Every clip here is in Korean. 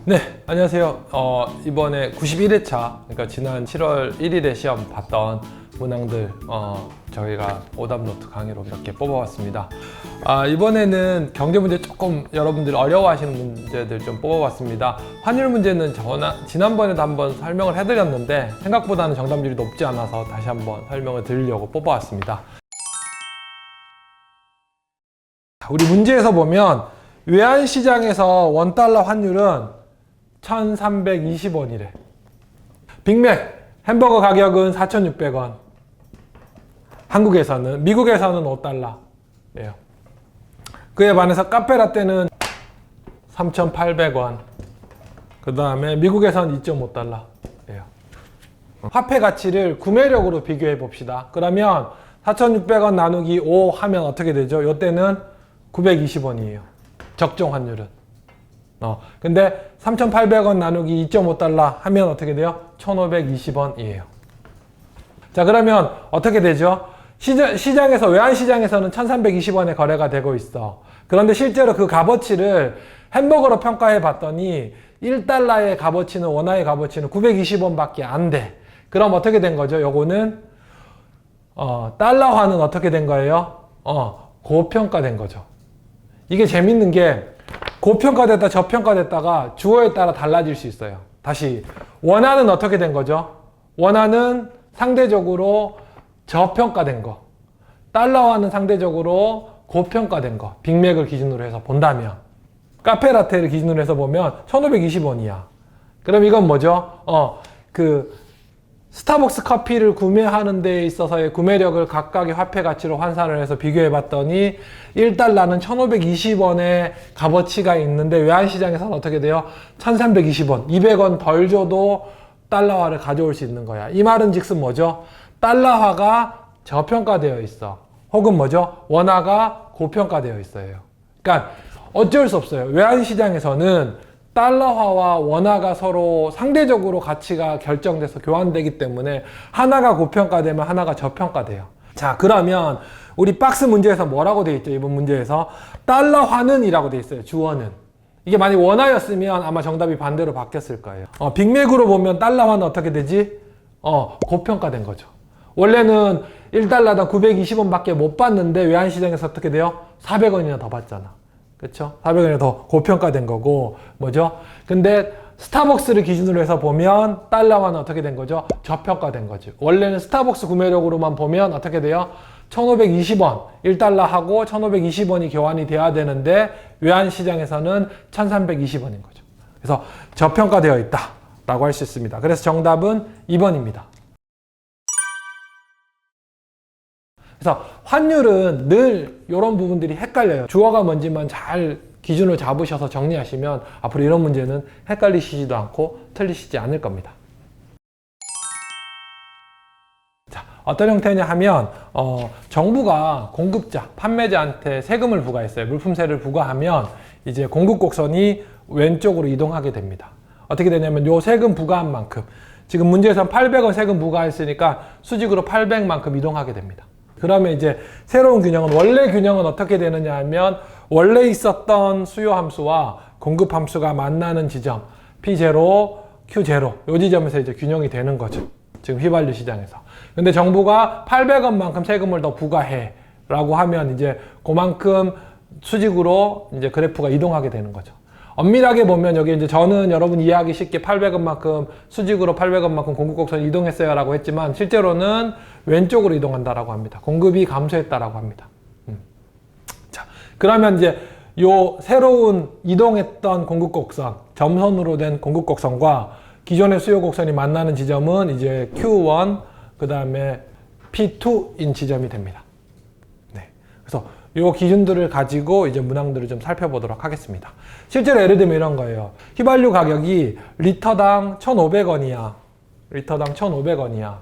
네, 안녕하세요. 이번에 91회차, 그러니까 지난 7월 1일에 시험 봤던 문항들 저희가 오답노트 강의로 이렇게 뽑아봤습니다. 이번에는 경제 문제 조금 여러분들이 어려워하시는 문제들 좀 뽑아봤습니다. 환율 문제는 지난번에도 한번 설명을 해드렸는데 생각보다는 정답률이 높지 않아서 다시 한번 설명을 드리려고 뽑아왔습니다. 우리 문제에서 보면 외환시장에서 원달러 환율은 1320원이래. 빅맥 햄버거 가격은 4600원. 미국에서는 5달러예요. 그에 반해서 카페라떼는 3800원. 그 다음에 미국에서는 2.5달러예요. 화폐 가치를 구매력으로 비교해 봅시다. 그러면 4600원 나누기 5 하면 어떻게 되죠? 이때는 920원이에요. 적정 환율은. 근데 3,800원 나누기 2.5달러 하면 어떻게 돼요? 1,520원이에요. 자, 그러면 어떻게 되죠? 시장에서, 외환시장에서는 1,320원에 거래가 되고 있어. 그런데 실제로 그 값어치를 햄버거로 평가해 봤더니 1달러의 값어치는, 원화의 값어치는 920원밖에 안 돼. 그럼 어떻게 된 거죠? 요거는, 달러화는 어떻게 된 거예요? 고평가된 거죠. 이게 재밌는 게, 고평가됐다 저평가됐다가 주어에 따라 달라질 수 있어요. 다시 원화는 어떻게 된 거죠? 원화는 상대적으로 저평가된 거, 달러화는 상대적으로 고평가된 거, 빅맥을 기준으로 해서 본다면, 카페라테를 기준으로 해서 보면 1520원이야. 그럼 이건 뭐죠? 스타벅스 커피를 구매하는 데 있어서의 구매력을 각각의 화폐 가치로 환산을 해서 비교해 봤더니 1달러는 1520원의 값어치가 있는데 외환시장에서는 어떻게 돼요? 1320원, 200원 덜 줘도 달러화를 가져올 수 있는 거야. 이 말은 즉슨 뭐죠? 달러화가 저평가되어 있어. 혹은 뭐죠? 원화가 고평가되어 있어요. 그러니까 어쩔 수 없어요. 외환시장에서는 달러화와 원화가 서로 상대적으로 가치가 결정돼서 교환되기 때문에 하나가 고평가되면 하나가 저평가돼요. 자, 그러면 우리 박스 문제에서 뭐라고 돼 있죠? 이번 문제에서 달러화는 이라고 돼 있어요. 주어는. 이게 만약 원화였으면 아마 정답이 반대로 바뀌었을 거예요. 빅맥으로 보면 달러화는 어떻게 되지? 고평가된 거죠. 원래는 1달러당 920원밖에 못 받는데 외환시장에서 어떻게 돼요? 400원이나 더 받잖아. 그쵸? 400원이 더 고평가된 거고, 뭐죠? 근데 스타벅스를 기준으로 해서 보면 달러화는 어떻게 된 거죠? 저평가된 거죠. 원래는 스타벅스 구매력으로만 보면 어떻게 돼요? 1520원, 1달러하고 1520원이 교환이 돼야 되는데 외환시장에서는 1320원인 거죠. 그래서 저평가되어 있다 라고 할 수 있습니다. 그래서 정답은 2번입니다. 그래서 환율은 늘 이런 부분들이 헷갈려요. 주어가 뭔지만 잘 기준을 잡으셔서 정리하시면 앞으로 이런 문제는 헷갈리시지도 않고 틀리시지 않을 겁니다. 자, 어떤 형태냐 하면 정부가 공급자, 판매자한테 세금을 부과했어요. 물품세를 부과하면 이제 공급 곡선이 왼쪽으로 이동하게 됩니다. 어떻게 되냐면 요 세금 부과한 만큼, 지금 문제에서는 800원 세금 부과했으니까 수직으로 800만큼 이동하게 됩니다. 그러면 이제 새로운 균형은, 원래 균형은 어떻게 되느냐 하면 원래 있었던 수요 함수와 공급 함수가 만나는 지점 P0, Q0 요 지점에서 이제 균형이 되는 거죠. 지금 휘발유 시장에서. 근데 정부가 800원만큼 세금을 더 부과해 라고 하면 이제 그만큼 수직으로 이제 그래프가 이동하게 되는 거죠. 엄밀하게 보면 여기 이제 저는 여러분 이해하기 쉽게 800원만큼 수직으로 800원만큼 공급곡선이 이동했어요 라고 했지만 실제로는 왼쪽으로 이동한다라고 합니다. 공급이 감소했다라고 합니다. 자, 그러면 이제 요 새로운 이동했던 공급곡선, 점선으로 된 공급곡선과 기존의 수요곡선이 만나는 지점은 이제 Q1, 그 다음에 P2인 지점이 됩니다. 네. 그래서 요 기준들을 가지고 이제 문항들을 좀 살펴보도록 하겠습니다. 실제로 예를 들면 이런 거예요. 휘발유 가격이 리터당 1,500원이야. 리터당 1,500원이야.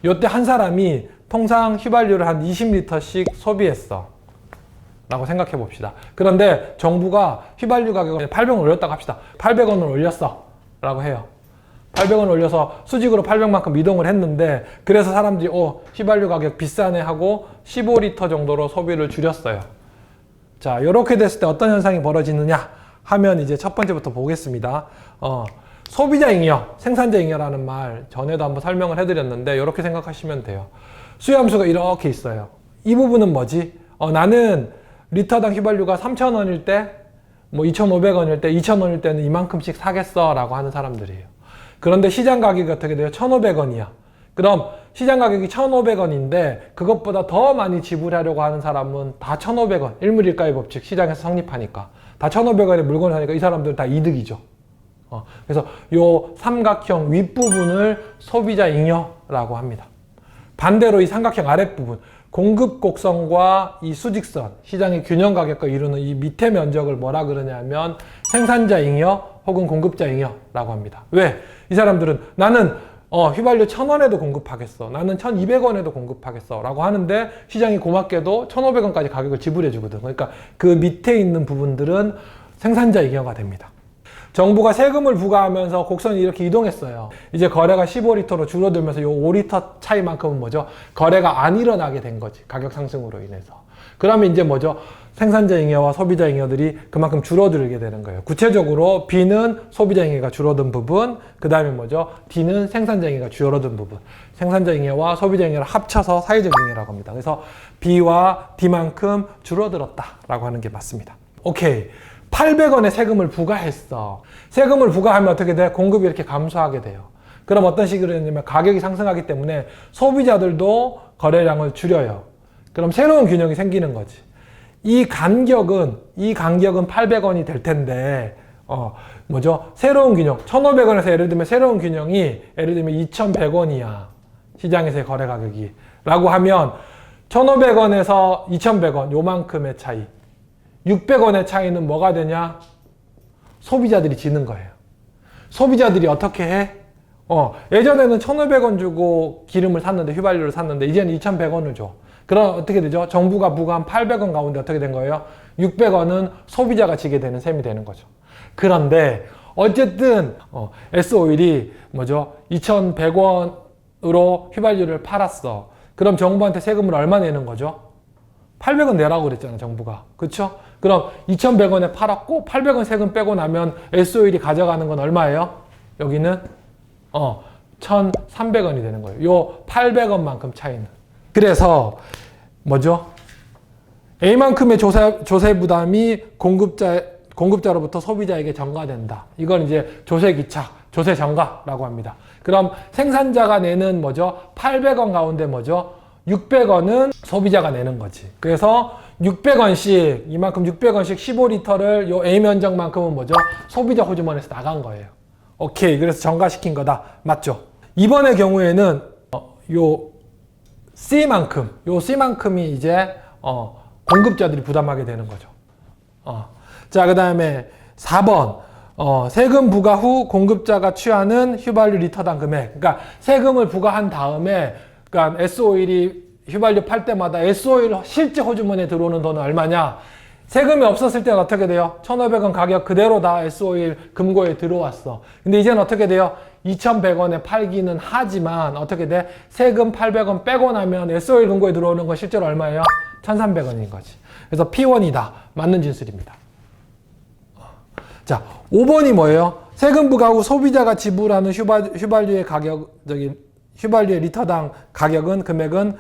요때 한 사람이 통상 휘발유를 한 20리터씩 소비했어. 라고 생각해 봅시다. 그런데 정부가 휘발유 가격을 800원 올렸다고 합시다. 800원을 올렸어. 라고 해요. 800원 올려서 수직으로 800만큼 이동을 했는데, 그래서 사람들이 휘발유 가격 비싸네 하고 15리터 정도로 소비를 줄였어요. 자, 이렇게 됐을 때 어떤 현상이 벌어지느냐 하면 이제 첫 번째부터 보겠습니다. 소비자 잉여, 생산자 잉여라는 말 전에도 한번 설명을 해드렸는데 이렇게 생각하시면 돼요. 수요함수가 이렇게 있어요. 이 부분은 뭐지? 나는 리터당 휘발유가 3,000원일 때, 뭐 2,500원일 때, 2,000원일 때는 이만큼씩 사겠어 라고 하는 사람들이에요. 그런데 시장 가격이 어떻게 돼요? 1,500원이야. 그럼 시장 가격이 1,500원인데 그것보다 더 많이 지불하려고 하는 사람은 다 1,500원, 일물일가의 법칙 시장에서 성립하니까 다 1,500원의 물건을 사니까 이 사람들은 다 이득이죠. 그래서 요 삼각형 윗부분을 소비자 잉여라고 합니다. 반대로 이 삼각형 아랫부분, 공급 곡선과 이 수직선, 시장의 균형 가격과 이루는 이 밑에 면적을 뭐라 그러냐면 생산자 잉여 혹은 공급자 잉여라고 합니다. 왜? 이 사람들은 나는 휘발유 1,000원에도 공급하겠어. 나는 1,200원에도 공급하겠어. 라고 하는데 시장이 고맙게도 1,500원까지 가격을 지불해 주거든. 그러니까 그 밑에 있는 부분들은 생산자 잉여가 됩니다. 정부가 세금을 부과하면서 곡선이 이렇게 이동했어요. 이제 거래가 15리터로 줄어들면서 요 5리터 차이만큼은 뭐죠? 거래가 안 일어나게 된 거지. 가격 상승으로 인해서. 그러면 이제 뭐죠? 생산자 잉여와 소비자 잉여들이 그만큼 줄어들게 되는 거예요. 구체적으로 B는 소비자 잉여가 줄어든 부분, 그 다음에 뭐죠? D는 생산자 잉여가 줄어든 부분. 생산자 잉여와 소비자 잉여를 합쳐서 사회적 잉여라고 합니다. 그래서 B와 D만큼 줄어들었다라고 하는 게 맞습니다. 오케이. 800원의 세금을 부과했어. 세금을 부과하면 어떻게 돼? 공급이 이렇게 감소하게 돼요. 그럼 어떤 식으로 되냐면 가격이 상승하기 때문에 소비자들도 거래량을 줄여요. 그럼 새로운 균형이 생기는 거지. 이 간격은 800원이 될 텐데, 뭐죠? 새로운 균형. 1,500원에서 예를 들면 새로운 균형이 예를 들면 2,100원이야. 시장에서의 거래 가격이. 라고 하면 1,500원에서 2,100원 요만큼의 차이. 600원의 차이는 뭐가 되냐? 소비자들이 지는 거예요. 소비자들이 어떻게 해? 예전에는 1,500원 주고 기름을 샀는데, 휘발유를 샀는데, 이제는 2,100원을 줘. 그럼 어떻게 되죠? 정부가 부과한 800원 가운데 어떻게 된 거예요? 600원은 소비자가 지게 되는 셈이 되는 거죠. 그런데 어쨌든 S오일이 뭐죠? 2,100원으로 휘발유를 팔았어. 그럼 정부한테 세금을 얼마 내는 거죠? 800원 내라고 그랬잖아, 정부가. 그쵸? 그럼 2,100원에 팔았고 800원 세금 빼고 나면 S오일이 가져가는 건 얼마예요? 여기는 1,300원이 되는 거예요. 요 800원만큼 차이는. 그래서 뭐죠? A만큼의 조세 부담이 공급자로부터 소비자에게 전가된다. 이건 이제 조세기차, 조세 전가라고 합니다. 그럼 생산자가 내는 뭐죠? 800원 가운데 뭐죠? 600원은 소비자가 내는 거지. 그래서 600원씩, 이만큼 600원씩 15리터를 요 A 면적만큼은 뭐죠? 소비자 호주머니에서 나간 거예요. 오케이. 그래서 전가시킨 거다. 맞죠? 이번의 경우에는 요 C만큼이 이제 공급자들이 부담하게 되는 거죠. 자, 그 다음에 4번. 세금 부과 후 공급자가 취하는 휘발유 리터당 금액. 그러니까 세금을 부과한 다음에, 그러니까 S오일이 휘발유 팔 때마다 S오일 실제 호주머니에 들어오는 돈은 얼마냐? 세금이 없었을 때는 어떻게 돼요? 1,500원 가격 그대로 다 S오일 금고에 들어왔어. 근데 이제는 어떻게 돼요? 2,100원에 팔기는 하지만 어떻게 돼? 세금 800원 빼고 나면 S오일 금고에 들어오는 건 실제로 얼마예요? 1,300원인 거지. 그래서 P1이다. 맞는 진술입니다. 자, 5번이 뭐예요? 세금 부과 후 소비자가 지불하는 휘발유의 가격, 휘발유의 리터당 가격은, 금액은,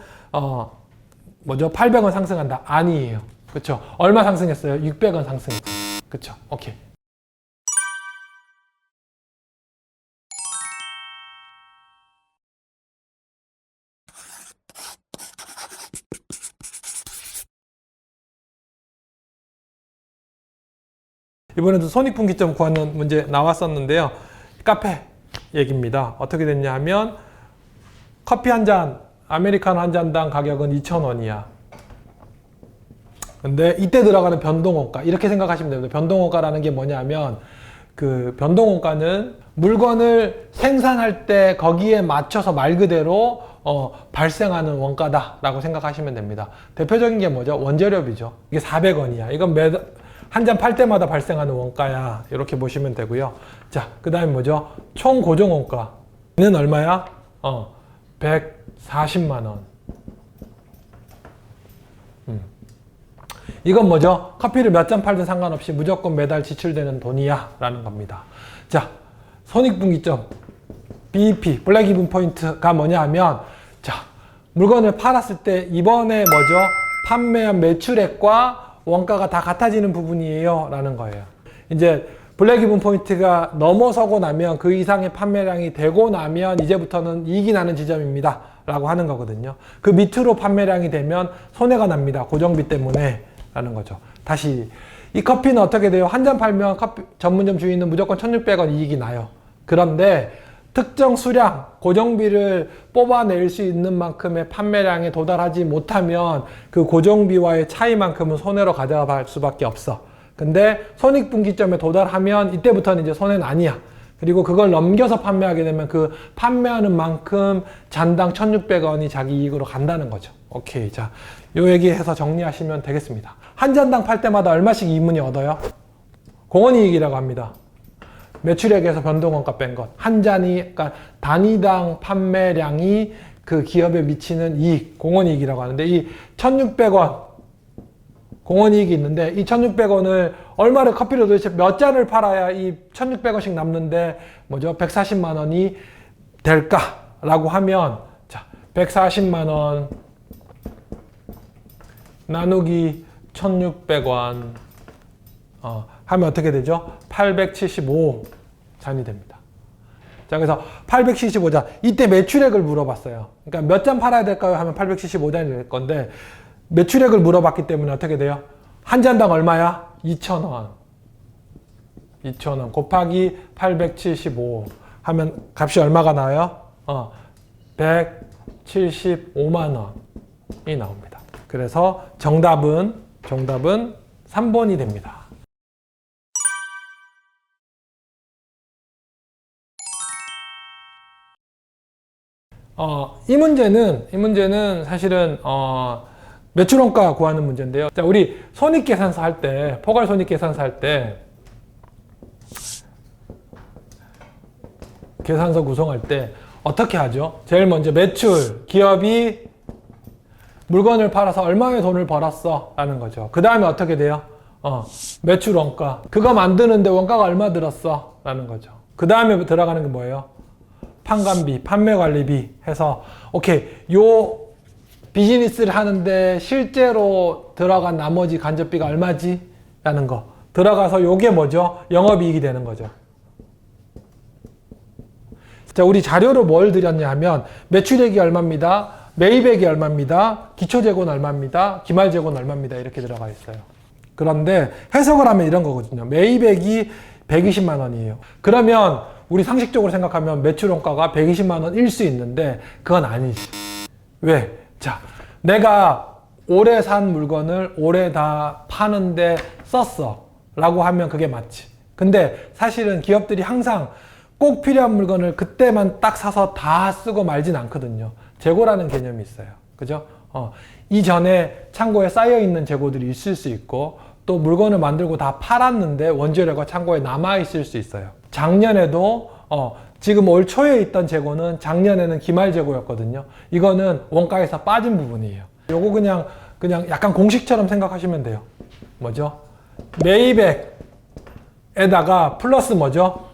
뭐죠? 800원 상승한다. 아니에요. 그쵸? 얼마 상승했어요? 600원 상승했어요. 그쵸? 오케이. 이번에도 손익분기점 구하는 문제 나왔었는데요. 카페 얘기입니다. 어떻게 됐냐 하면 커피 한 잔, 아메리카노 한 잔당 가격은 2,000원이야. 근데 이때 들어가는 변동원가, 이렇게 생각하시면 됩니다. 변동원가라는 게 뭐냐면 그 변동원가는 물건을 생산할 때 거기에 맞춰서 말 그대로 발생하는 원가다라고 생각하시면 됩니다. 대표적인 게 뭐죠? 원재료비죠. 이게 400원이야. 이건 한 잔 팔 때마다 발생하는 원가야. 이렇게 보시면 되고요. 자, 그 다음에 뭐죠? 총 고정 원가는 얼마야? 140만 원. 이건 뭐죠? 커피를 몇 잔 팔든 상관없이 무조건 매달 지출되는 돈이야 라는 겁니다. 자, 손익분기점 BEP, 블랙 이븐 포인트가 뭐냐 하면, 자, 물건을 팔았을 때 이번에 뭐죠? 판매한 매출액과 원가가 다 같아지는 부분이에요 라는 거예요. 이제 블랙 이븐 포인트가 넘어서고 나면, 그 이상의 판매량이 되고 나면 이제부터는 이익이 나는 지점입니다 라고 하는 거거든요. 그 밑으로 판매량이 되면 손해가 납니다. 고정비 때문에 라는 거죠. 다시, 이 커피는 어떻게 돼요? 한 잔 팔면 커피 전문점 주인은 무조건 1,600원 이익이 나요. 그런데 특정 수량, 고정비를 뽑아낼 수 있는 만큼의 판매량에 도달하지 못하면 그 고정비와의 차이만큼은 손해로 가져갈 수밖에 없어. 근데 손익분기점에 도달하면 이때부터는 이제 손해는 아니야. 그리고 그걸 넘겨서 판매하게 되면 그 판매하는 만큼 잔당 1,600원이 자기 이익으로 간다는 거죠. 오케이. 자, 요 얘기해서 정리하시면 되겠습니다. 한 잔당 팔 때마다 얼마씩 이문이 얻어요? 공원이익이라고 합니다. 매출액에서 변동원가 뺀 것. 한 잔이, 그러니까 단위당 판매량이 그 기업에 미치는 이익, 공원이익이라고 하는데, 이 1,600원 공원이익이 있는데, 이 1,600원을 얼마를 커피를 도대체 몇 잔을 팔아야 이 1,600원씩 남는데 뭐죠? 140만 원이 될까라고 하면, 자, 140만 원 나누기 1,600원 하면 어떻게 되죠? 875잔이 됩니다. 자, 그래서 875잔. 이때 매출액을 물어봤어요. 그러니까 몇 잔 팔아야 될까요? 하면 875잔이 될 건데, 매출액을 물어봤기 때문에 어떻게 돼요? 한 잔당 얼마야? 2,000원. 2,000원 곱하기 875 하면 값이 얼마가 나와요? 175만 원이 나옵니다. 그래서 정답은 3번이 됩니다. 이 문제는 사실은 매출원가 구하는 문제인데요. 자, 우리 손익계산서 할 때, 포괄 손익계산서 할 때, 계산서 구성할 때 어떻게 하죠? 제일 먼저 매출, 기업이 물건을 팔아서 얼마의 돈을 벌었어 라는 거죠. 그 다음에 어떻게 돼요? 매출 원가, 그거 만드는데 원가가 얼마 들었어 라는 거죠. 그 다음에 들어가는 게 뭐예요? 판관비, 판매관리비 해서, 오케이, 요 비즈니스를 하는데 실제로 들어간 나머지 간접비가 얼마지? 라는 거 들어가서 요게 뭐죠? 영업이익이 되는 거죠. 자, 우리 자료로 뭘 드렸냐 하면 매출액이 얼마입니다, 매입액이 얼마입니다, 기초재고는 얼마입니다, 기말재고는 얼마입니다, 이렇게 들어가 있어요. 그런데 해석을 하면 이런 거거든요. 매입액이 120만 원이에요. 그러면 우리 상식적으로 생각하면 매출원가가 120만 원일 수 있는데 그건 아니지. 왜? 자, 내가 올해 산 물건을 올해 다 파는데 썼어 라고 하면 그게 맞지. 근데 사실은 기업들이 항상 꼭 필요한 물건을 그때만 딱 사서 다 쓰고 말진 않거든요. 재고라는 개념이 있어요. 그죠? 이전에 창고에 쌓여있는 재고들이 있을 수 있고, 또 물건을 만들고 다 팔았는데 원재료가 창고에 남아있을 수 있어요. 작년에도 지금 올 초에 있던 재고는 작년에는 기말 재고였거든요. 이거는 원가에서 빠진 부분이에요. 요거 그냥 약간 공식처럼 생각하시면 돼요. 뭐죠? 매입액에다가 플러스 뭐죠?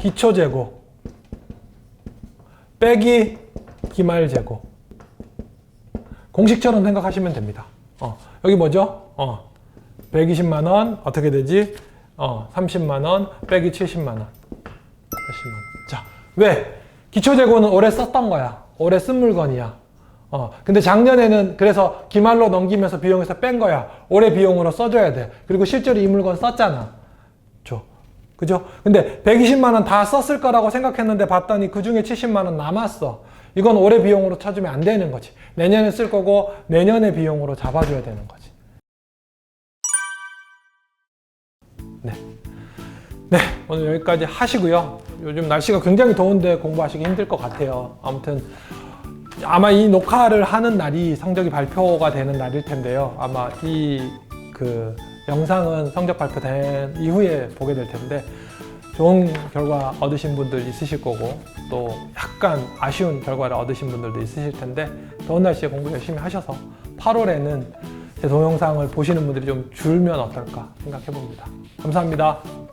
기초 재고 빼기 기말 재고. 공식처럼 생각하시면 됩니다. 여기 뭐죠? 120만 원 어떻게 되지? 30만 원 빼기 70만 원. 80만 원. 자, 왜? 기초 재고는 올해 썼던 거야. 올해 쓴 물건이야. 근데 작년에는 그래서 기말로 넘기면서 비용에서 뺀 거야. 올해 비용으로 써줘야 돼. 그리고 실제로 이 물건 썼잖아. 그죠? 근데 120만 원 다 썼을 거라고 생각했는데 봤더니 그 중에 70만 원 남았어. 이건 올해 비용으로 쳐주면 안 되는 거지. 내년에 쓸 거고 내년에 비용으로 잡아줘야 되는 거지. 네, 오늘 여기까지 하시고요. 요즘 날씨가 굉장히 더운데 공부하시기 힘들 것 같아요. 아무튼 아마 이 녹화를 하는 날이 성적이 발표가 되는 날일 텐데요. 아마 그 영상은 성적 발표된 이후에 보게 될 텐데, 좋은 결과 얻으신 분들 있으실 거고 또 약간 아쉬운 결과를 얻으신 분들도 있으실 텐데, 더운 날씨에 공부 열심히 하셔서 8월에는 제 동영상을 보시는 분들이 좀 줄면 어떨까 생각해 봅니다. 감사합니다.